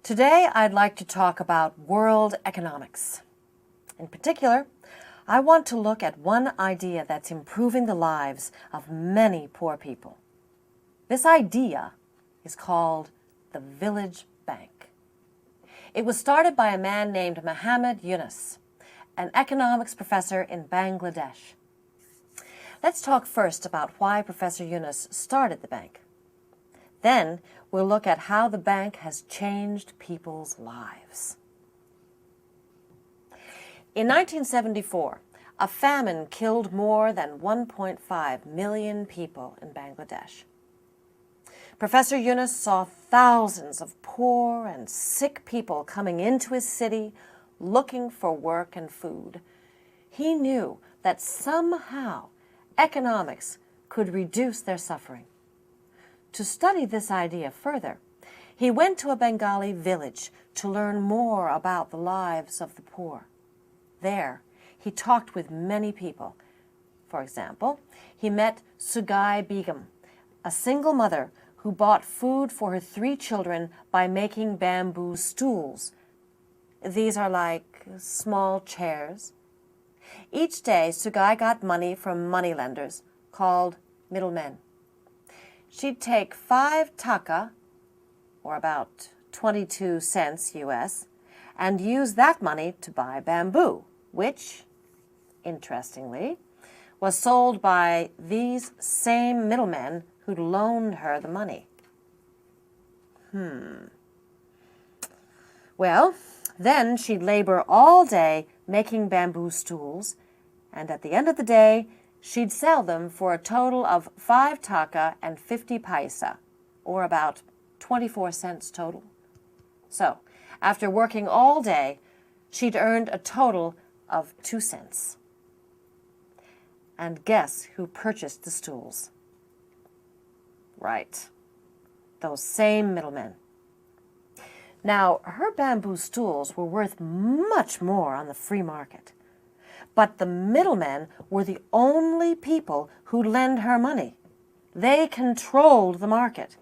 Today, I'd like to talk about world economics. In particular, I want to look at one idea that's improving the lives of many poor people. This idea is called the Village Bank. It was started by a man named Muhammad Yunus, an economics professor in Bangladesh. Let's talk first about why Professor Yunus started the bank. Then we'll look at how the bank has changed people's lives. In 1974, a famine killed more than 1.5 million people in Bangladesh. Professor Yunus saw thousands of poor and sick people coming into his city looking for work and food. He knew that somehow economics could reduce their suffering. To study this idea further, he went to a Bengali village to learn more about the lives of the poor. There, he talked with many people. For example, he met 𝐄𝐍𝐆𝐋𝐃, a single mother who bought food for her 3 children by making bamboo stools. These are like small chairs. Each day, 𝐄𝐍𝐆𝐋𝐃 got money from moneylenders called middlemen. She'd take 5 taka, or about 22 cents US, and use that money to buy bamboo, which, interestingly, was sold by these same middlemen who'd loaned her the money. Well, then she'd labor all day making bamboo stools, and at the end of the day, she'd sell them for a total of 5 taka and 50 paisa, or about 24 cents total. So, after working all day, she'd earned a total of 2 cents. And guess who purchased the stools? Right, those same middlemen. Now, her bamboo stools were worth much more on the free market. But the middlemen were the only people who'd lend her money. They controlled the market.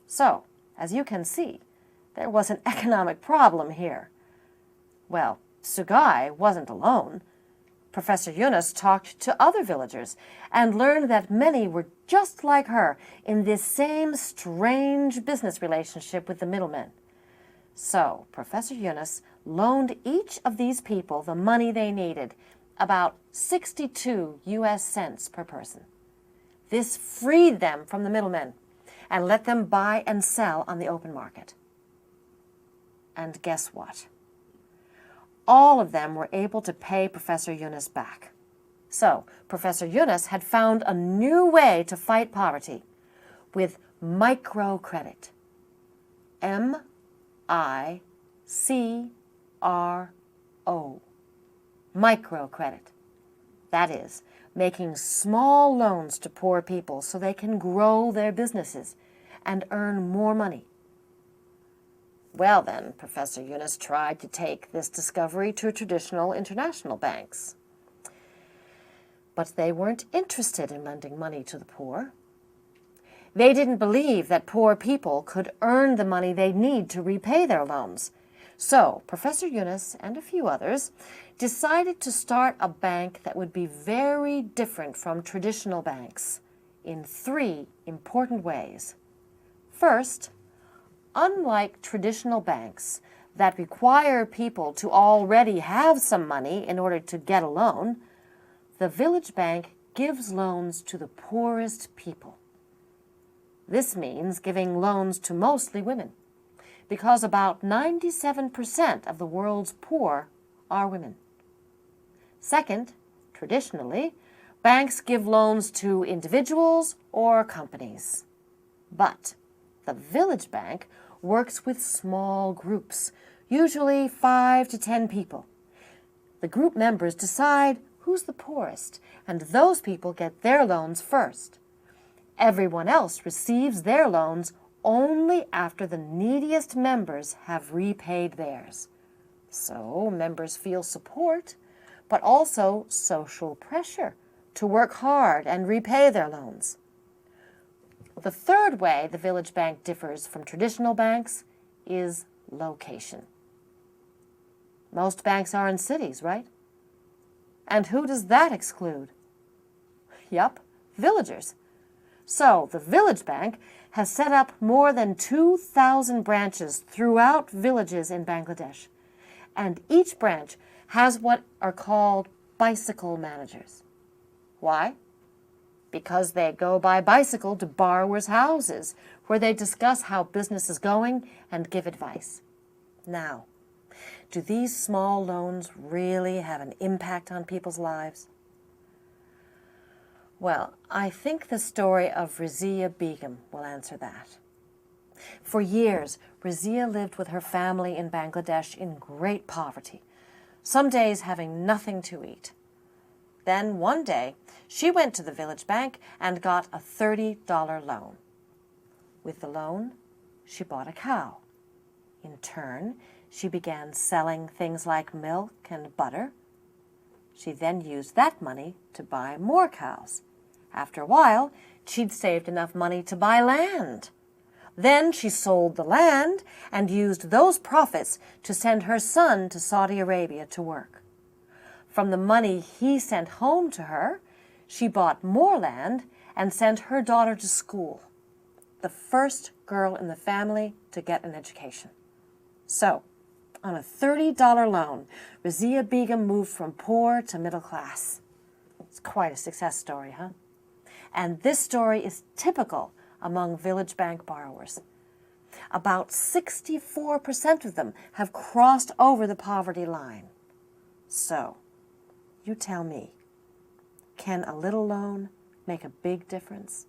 So, as you can see, there was an economic problem here. Well, 𝐄𝐍𝐆𝐋𝐃 wasn't alone. Professor Yunus talked to other villagers and learned that many were just like her in this same strange business relationship with the middlemen. So, Professor Yunus loaned each of these people the money they needed, about 62 US cents per person. This freed them from the middlemen and let them buy and sell on the open market. And guess what? All of them were able to pay Professor Yunus back. So, Professor Yunus had found a new way to fight poverty with microcredit. M-I-C-R-O. Microcredit. That is, making small loans to poor people so they can grow their businesses and earn more money. Well then, Professor Yunus tried to take this discovery to traditional international banks. But they weren't interested in lending money to the poor. They didn't believe that poor people could earn the money they'd need to repay their loans. So, Professor Yunus and a few others decided to start a bank that would be very different from traditional banks in 3 important ways. First, unlike traditional banks that require people to already have some money in order to get a loan, the Village Bank gives loans to the poorest people. This means giving loans to mostly women, because about 97% of the world's poor are women. Second, traditionally, banks give loans to individuals or companies. But the Village Bank works with small groups, usually 5 to 10 people. The group members decide who's the poorest, and those people get their loans first. Everyone else receives their loans only after the neediest members have repaid theirs. So members feel support, but also social pressure to work hard and repay their loans. The third way the Village Bank differs from traditional banks is location. Most banks are in cities, right? And who does that exclude? Yup, villagers. So the village bank has set up more than 2,000 branches throughout villages in Bangladesh. And each branch has what are called bicycle managers. Why? Because they go by bicycle to borrowers' houses, where they discuss how business is going and give advice. Now, do these small loans really have an impact on people's lives? Well, I think the story of Razia Begum will answer that. For years, Razia lived with her family in Bangladesh in great poverty, some days having nothing to eat. Then one day, she went to the village bank and got a $30 loan. With the loan, she bought a cow. In turn, she began selling things like milk and butter. She then used that money to buy more cows. After a while, she'd saved enough money to buy land. Then she sold the land and used those profits to send her son to Saudi Arabia to work. From the money he sent home to her, she bought more land and sent her daughter to school, the first girl in the family to get an education. So, on a $30 loan, Razia Begum moved from poor to middle class. It's quite a success story, huh? And this story is typical among village bank borrowers. About 64% of them have crossed over the poverty line. So, you tell me, can a little loan make a big difference?